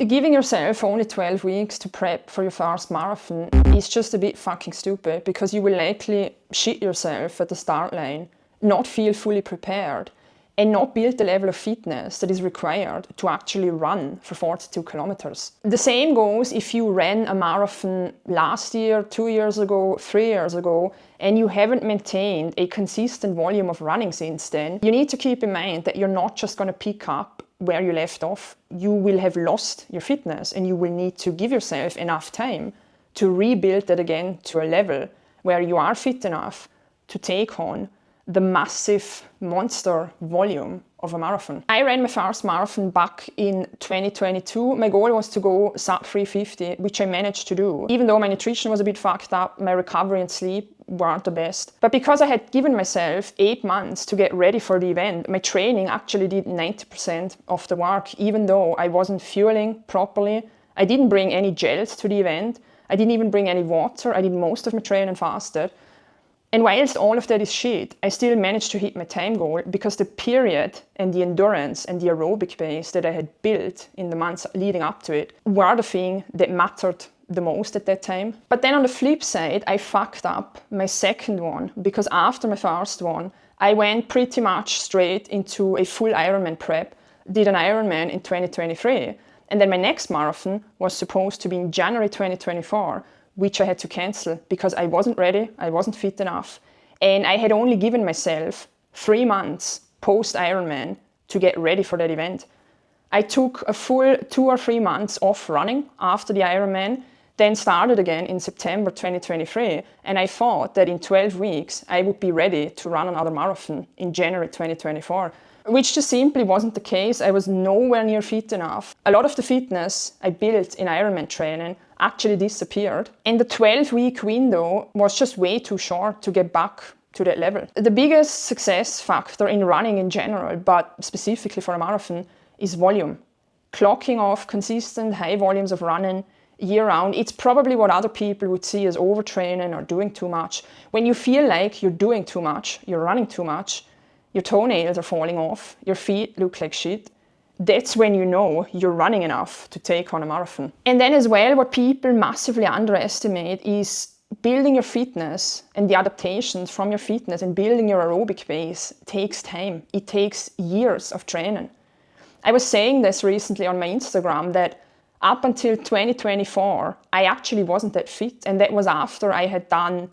Giving yourself only 12 weeks to prep for your first marathon is just a bit fucking stupid, because you will likely shit yourself at the start line, not feel fully prepared, and not build the level of fitness that is required to actually run for 42 kilometers. The same goes if you ran a marathon last year, 2 years ago, 3 years ago, and you haven't maintained a consistent volume of running since then. You need to keep in mind that you're not just going to pick up where you left off. You will have lost your fitness, and you will need to give yourself enough time to rebuild that again to a level where you are fit enough to take on the massive monster volume of a marathon. I ran my first marathon back in 2022. My goal was to go sub 350, which I managed to do. Even though my nutrition was a bit fucked up, my recovery and sleep weren't the best. But because I had given myself 8 months to get ready for the event, my training actually did 90% of the work, even though I wasn't fueling properly. I didn't bring any gels to the event. I didn't even bring any water. I did most of my training fasted. And whilst all of that is shit, I still managed to hit my time goal, because the period and the endurance and the aerobic base that I had built in the months leading up to it were the thing that mattered the most at that time. But then on the flip side, I fucked up my second one, because after my first one, I went pretty much straight into a full Ironman prep, did an Ironman in 2023. And then my next marathon was supposed to be in January 2024, which I had to cancel because I wasn't ready, I wasn't fit enough. And I had only given myself 3 months post Ironman to get ready for that event. I took a full 2 or 3 months off running after the Ironman, then started again in September 2023. And I thought that in 12 weeks, I would be ready to run another marathon in January 2024. Which just simply wasn't the case. I was nowhere near fit enough. A lot of the fitness I built in Ironman training actually disappeared. And the 12-week window was just way too short to get back to that level. The biggest success factor in running in general, but specifically for a marathon, is volume. Clocking off consistent high volumes of running year-round, it's probably what other people would see as overtraining or doing too much. When you feel like you're doing too much, you're running too much, your toenails are falling off, your feet look like shit, that's when you know you're running enough to take on a marathon. And then as well, what people massively underestimate is building your fitness, and the adaptations from your fitness and building your aerobic base takes time. It takes years of training. I was saying this recently on my Instagram that up until 2024, I actually wasn't that fit. And that was after I had done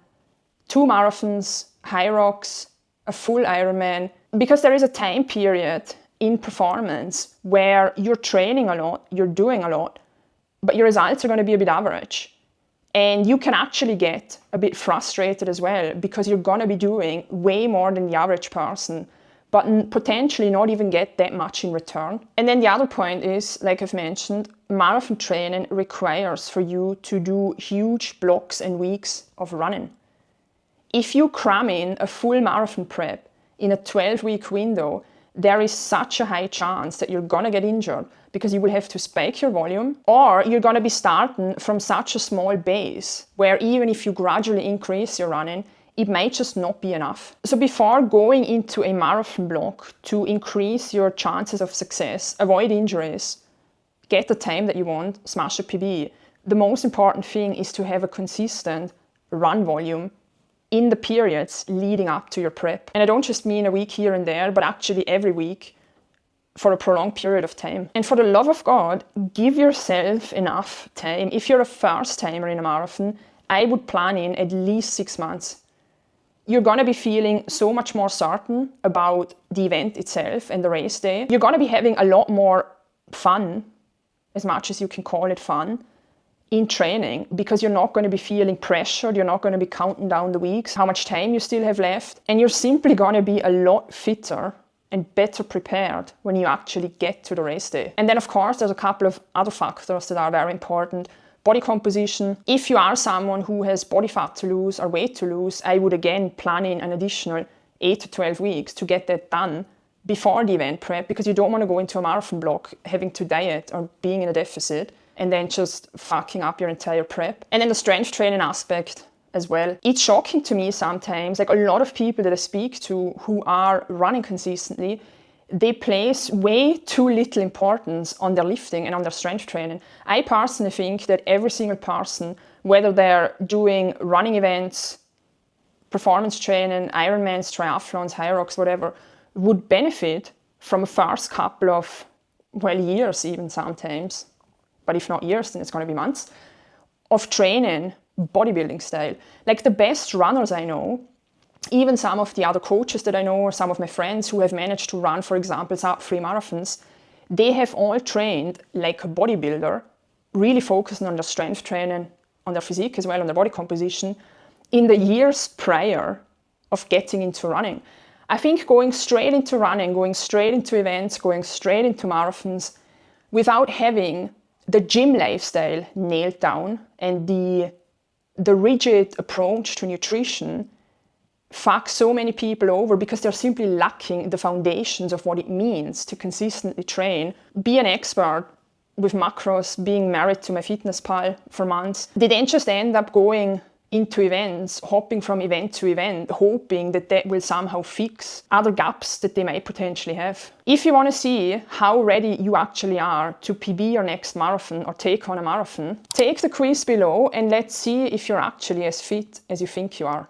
2 marathons, HYROX, a full Ironman, because there is a time period in performance where you're training a lot, you're doing a lot, but your results are going to be a bit average. And you can actually get a bit frustrated as well, because you're going to be doing way more than the average person, but potentially not even get that much in return. And then the other point is, like I've mentioned, marathon training requires for you to do huge blocks and weeks of running. If you cram in a full marathon prep in a 12-week window, there is such a high chance that you're gonna get injured, because you will have to spike your volume, or you're gonna be starting from such a small base where even if you gradually increase your running, it might just not be enough. So before going into a marathon block, to increase your chances of success, avoid injuries, get the time that you want, smash a PB, the most important thing is to have a consistent run volume in the periods leading up to your prep. And I don't just mean a week here and there, but actually every week for a prolonged period of time. And for the love of God, give yourself enough time. If you're a first timer in a marathon, I would plan in at least 6 months. You're gonna be feeling so much more certain about the event itself and the race day. You're gonna be having a lot more fun, as much as you can call it fun, in training, because you're not going to be feeling pressured, you're not going to be counting down the weeks, how much time you still have left, and you're simply going to be a lot fitter and better prepared when you actually get to the race day. And then of course there's a couple of other factors that are very important. Body composition. If you are someone who has body fat to lose or weight to lose, I would again plan in an additional 8 to 12 weeks to get that done before the event prep, because you don't want to go into a marathon block having to diet or being in a deficit and then just fucking up your entire prep. And then the strength training aspect as well. It's shocking to me sometimes, like a lot of people that I speak to who are running consistently, they place way too little importance on their lifting and on their strength training. I personally think that every single person, whether they're doing running events, performance training, Ironmans, triathlons, Hyrox, whatever, would benefit from a first couple of, well, years even sometimes, but if not years, then it's going to be months, of training bodybuilding style. Like the best runners I know, even some of the other coaches that I know, or some of my friends who have managed to run, for example, sub-3 marathons, they have all trained like a bodybuilder, really focusing on their strength training, on their physique as well, on their body composition, in the years prior of getting into running. I think going straight into running, going straight into events, going straight into marathons, without having the gym lifestyle nailed down and the rigid approach to nutrition, fuck so many people over because they're simply lacking the foundations of what it means to consistently train, be an expert with macros, being married to MyFitnessPal for months. They then just end up going into events, hopping from event to event, hoping that that will somehow fix other gaps that they might potentially have. If you want to see how ready you actually are to PB your next marathon or take on a marathon, take the quiz below and let's see if you're actually as fit as you think you are.